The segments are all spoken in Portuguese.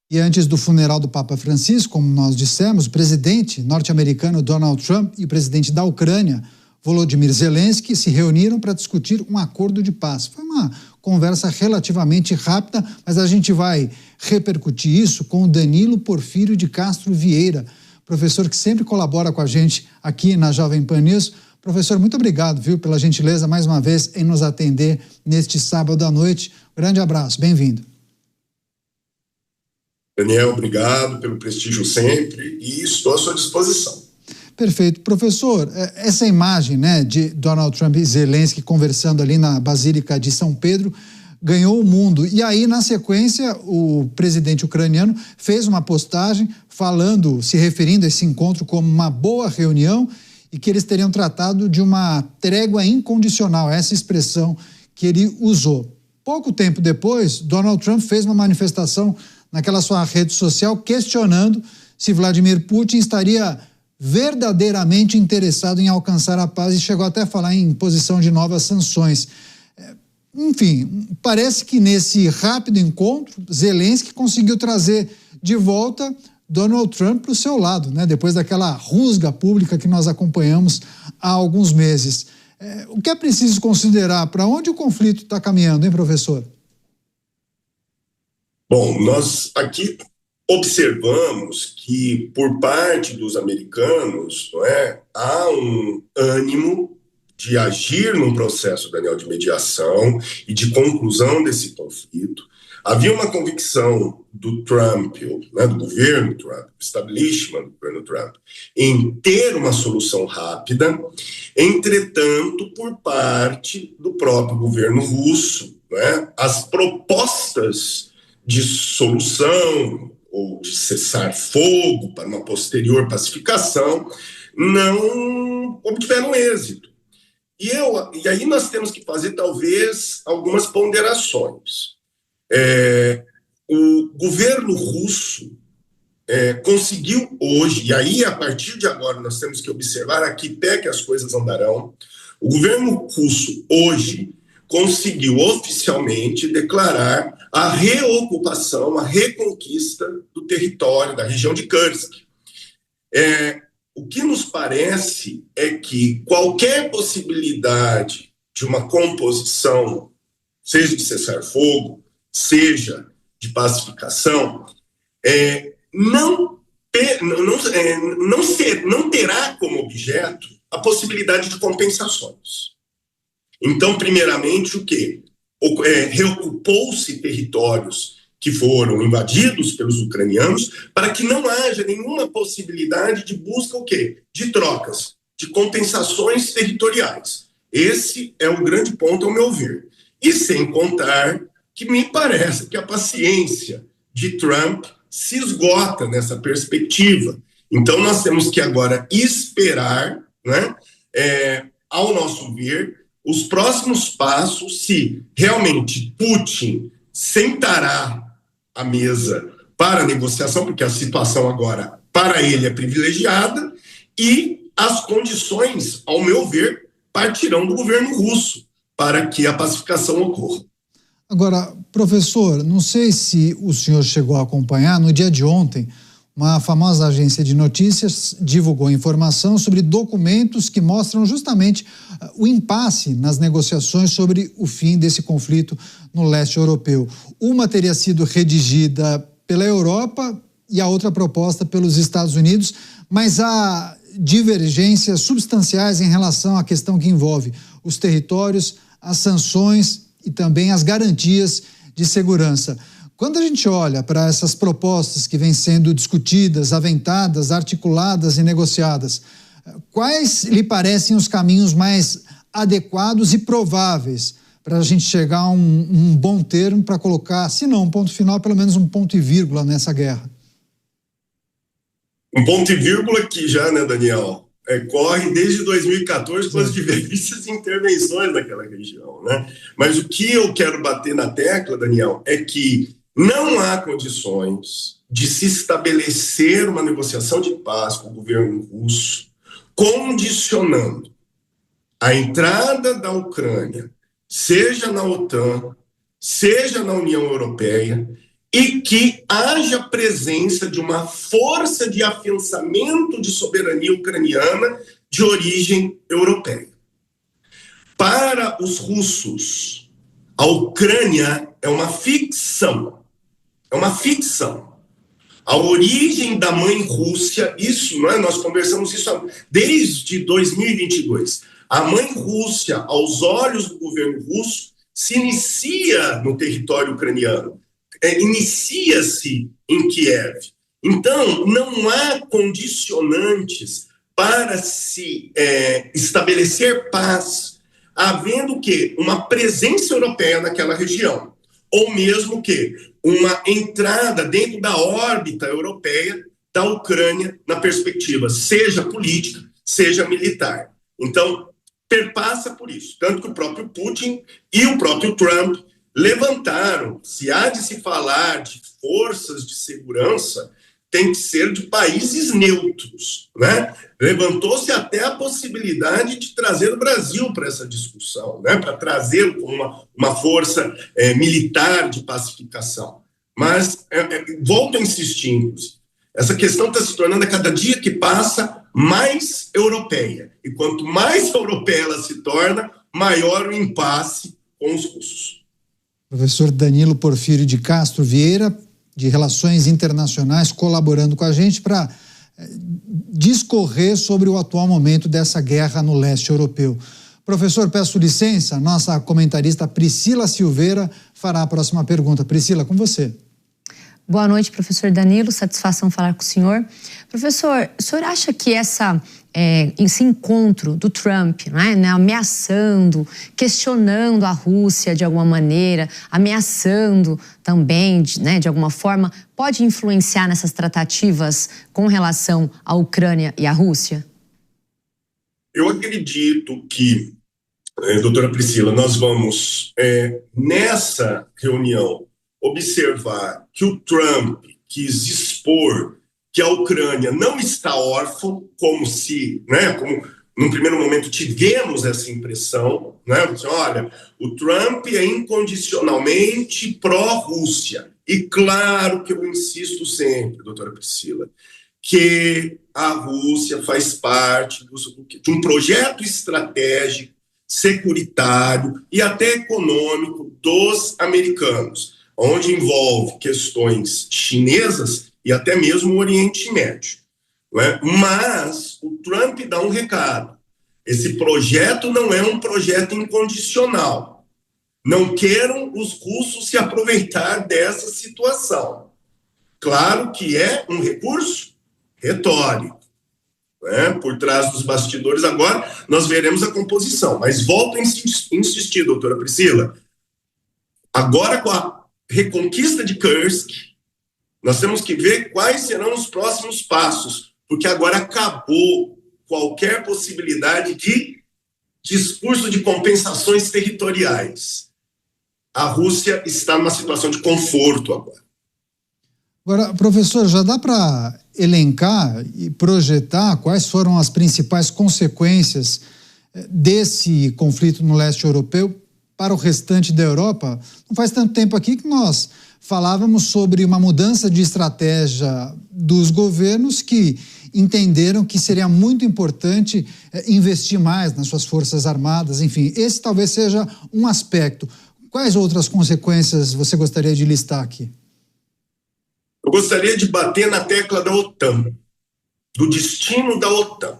E antes do funeral do Papa Francisco, como nós dissemos, o presidente norte-americano Donald Trump e o presidente da Ucrânia, Volodymyr Zelensky, se reuniram para discutir um acordo de paz. Foi uma conversa relativamente rápida, mas a gente vai repercutir isso com o Danilo Porfírio de Castro Vieira, professor que sempre colabora com a gente aqui na Jovem Pan News. Professor, muito obrigado, viu, pela gentileza mais uma vez em nos atender neste sábado à noite. Grande abraço, bem-vindo. Daniel, obrigado pelo prestígio sempre e estou à sua disposição. Perfeito. Professor, essa imagem, né, de Donald Trump e Zelensky conversando ali na Basílica de São Pedro ganhou o mundo. E aí, na sequência, o presidente ucraniano fez uma postagem falando, se referindo a esse encontro como uma boa reunião e que eles teriam tratado de uma trégua incondicional, essa expressão que ele usou. Pouco tempo depois, Donald Trump fez uma manifestação naquela sua rede social questionando se Vladimir Putin estaria verdadeiramente interessado em alcançar a paz e chegou até a falar em imposição de novas sanções. Enfim, parece que nesse rápido encontro, Zelensky conseguiu trazer de volta Donald Trump para o seu lado, né? Depois daquela rusga pública que nós acompanhamos há alguns meses. O que é preciso considerar? Para onde o conflito está caminhando, hein, professor? Bom, nós aqui observamos que, por parte dos americanos, não é, há um ânimo de agir num processo, Daniel, de mediação e de conclusão desse conflito. Havia uma convicção do Trump, né, do governo Trump, establishment do governo Trump, em ter uma solução rápida. Entretanto, por parte do próprio governo russo, né, as propostas de solução ou de cessar fogo para uma posterior pacificação não obtiveram êxito. E aí nós temos que fazer, talvez, algumas ponderações. O governo russo conseguiu hoje, e aí a partir de agora nós temos que observar a que pé que as coisas andarão. O governo russo hoje conseguiu oficialmente declarar a reocupação, a reconquista do território, da região de Kursk. O que nos parece é que qualquer possibilidade de uma composição, seja de cessar-fogo, seja de pacificação, não terá como objeto a possibilidade de compensações. Então, primeiramente, o quê? Reocupou-se territórios que foram invadidos pelos ucranianos para que não haja nenhuma possibilidade de busca o quê? De trocas, de compensações territoriais. Esse é o grande ponto, ao meu ver. E sem contar que me parece que a paciência de Trump se esgota nessa perspectiva. Então, nós temos que agora esperar, né, ao nosso ver, os próximos passos, se realmente Putin sentará à mesa para a negociação, porque a situação agora, para ele, é privilegiada, e as condições, ao meu ver, partirão do governo russo para que a pacificação ocorra. Agora, professor, não sei se o senhor chegou a acompanhar, no dia de ontem, uma famosa agência de notícias divulgou informação sobre documentos que mostram justamente o impasse nas negociações sobre o fim desse conflito no leste europeu. Uma teria sido redigida pela Europa e a outra proposta pelos Estados Unidos, mas há divergências substanciais em relação à questão que envolve os territórios, as sanções e também as garantias de segurança. Quando a gente olha para essas propostas que vêm sendo discutidas, aventadas, articuladas e negociadas, quais lhe parecem os caminhos mais adequados e prováveis para a gente chegar a um bom termo para colocar, se não um ponto final, pelo menos um ponto e vírgula nessa guerra? Um ponto e vírgula que já, né, Daniel, corre desde 2014 com as diversas intervenções naquela região, né? Mas o que eu quero bater na tecla, Daniel, é que não há condições de se estabelecer uma negociação de paz com o governo russo, condicionando a entrada da Ucrânia, seja na OTAN, seja na União Europeia, e que haja presença de uma força de afiançamento de soberania ucraniana de origem europeia. Para os russos, a Ucrânia é uma ficção. É uma ficção. A origem da mãe Rússia, isso, não é? Nós conversamos isso desde 2022. A mãe Rússia, aos olhos do governo russo, se inicia no território ucraniano. Inicia-se em Kiev. Então, não há condicionantes para se estabelecer paz, havendo o quê? Uma presença europeia naquela região, ou mesmo que uma entrada dentro da órbita europeia da Ucrânia na perspectiva, seja política, seja militar. Então, perpassa por isso. Tanto que o próprio Putin e o próprio Trump levantaram, se há de se falar de forças de segurança, tem que ser de países neutros, né? Levantou-se até a possibilidade de trazer o Brasil para essa discussão, né? Para trazer uma força militar de pacificação. Mas, volto a insistir, inclusive, essa questão está se tornando a cada dia que passa mais europeia. E quanto mais europeia ela se torna, maior o impasse com os russos. Professor Danilo Porfírio de Castro Vieira, de Relações Internacionais, colaborando com a gente para discorrer sobre o atual momento dessa guerra no leste europeu. Professor, peço licença, nossa comentarista Priscila Silveira fará a próxima pergunta. Priscila, com você. Boa noite, professor Danilo, satisfação falar com o senhor. Professor, o senhor acha que esse encontro do Trump, né, ameaçando, questionando a Rússia de alguma maneira, ameaçando também, né, de alguma forma, pode influenciar nessas tratativas com relação à Ucrânia e à Rússia? Eu acredito que, doutora Priscila, nós vamos, nessa reunião, observar que o Trump quis expor que a Ucrânia não está órfã, como se, né, como num primeiro momento tivemos essa impressão, né, olha, o Trump é incondicionalmente pró-Rússia. E claro que eu insisto sempre, doutora Priscila, que a Rússia faz parte de um projeto estratégico, securitário e até econômico dos americanos, onde envolve questões chinesas e até mesmo o Oriente Médio. Não é? Mas o Trump dá um recado. Esse projeto não é um projeto incondicional. Não queiram os russos se aproveitar dessa situação. Claro que é um recurso retórico. Né? Por trás dos bastidores, agora, nós veremos a composição. Mas volto a insistir, doutora Priscila. Agora, com a reconquista de Kursk, nós temos que ver quais serão os próximos passos, porque agora acabou qualquer possibilidade de discurso de compensações territoriais. A Rússia está numa situação de conforto agora. Agora, professor, já dá para elencar e projetar quais foram as principais consequências desse conflito no leste europeu para o restante da Europa? Não faz tanto tempo aqui que nós falávamos sobre uma mudança de estratégia dos governos que entenderam que seria muito importante investir mais nas suas forças armadas, enfim, esse talvez seja um aspecto. Quais outras consequências você gostaria de listar aqui? Eu gostaria de bater na tecla da OTAN, do destino da OTAN.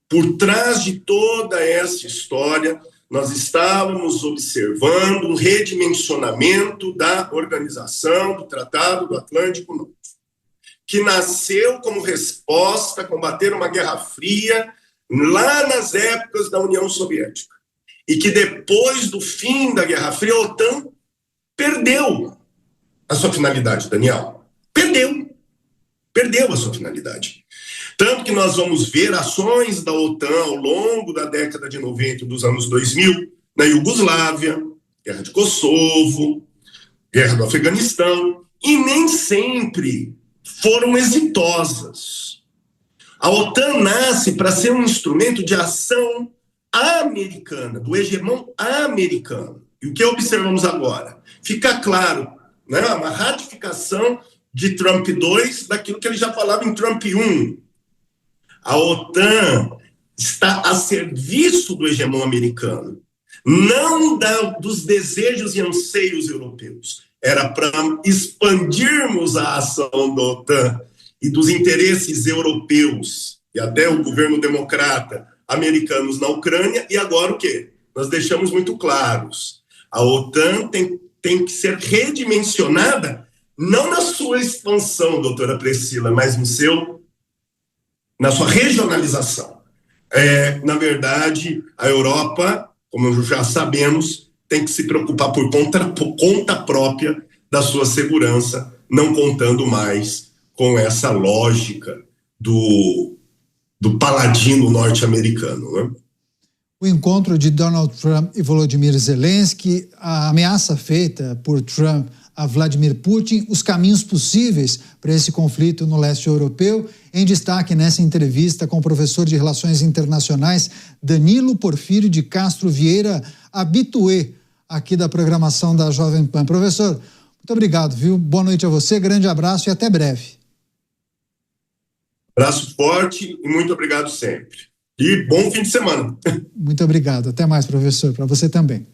Por trás de toda essa história, nós estávamos observando um redimensionamento da organização do Tratado do Atlântico Norte, que nasceu como resposta a combater uma Guerra Fria lá nas épocas da União Soviética. E que depois do fim da Guerra Fria, a OTAN perdeu a sua finalidade, Daniel. Perdeu a sua finalidade. Tanto que nós vamos ver ações da OTAN ao longo da década de 90 e dos anos 2000, na Iugoslávia, Guerra de Kosovo, Guerra do Afeganistão, e nem sempre foram exitosas. A OTAN nasce para ser um instrumento de ação americana, do hegemão americano. E o que observamos agora? Fica claro, né? Uma ratificação de Trump 2 daquilo que ele já falava em Trump 1. A OTAN está a serviço do hegemon americano, não dos desejos e anseios europeus. Era para expandirmos a ação da OTAN e dos interesses europeus, e até o governo democrata americanos na Ucrânia, e agora o quê? Nós deixamos muito claros, a OTAN tem que ser redimensionada, não na sua expansão, doutora Priscila, mas na sua regionalização. Na verdade, a Europa, como já sabemos, tem que se preocupar por conta própria da sua segurança, não contando mais com essa lógica do paladino norte-americano, né? O encontro de Donald Trump e Volodymyr Zelensky, a ameaça feita por Trump a Vladimir Putin, os caminhos possíveis para esse conflito no leste europeu, em destaque nessa entrevista com o professor de Relações Internacionais Danilo Porfírio de Castro Vieira, habitué aqui da programação da Jovem Pan. Professor, muito obrigado, viu? Boa noite a você, grande abraço e até breve. Abraço forte e muito obrigado sempre. E bom fim de semana. Muito obrigado. Até mais, professor. Para você também.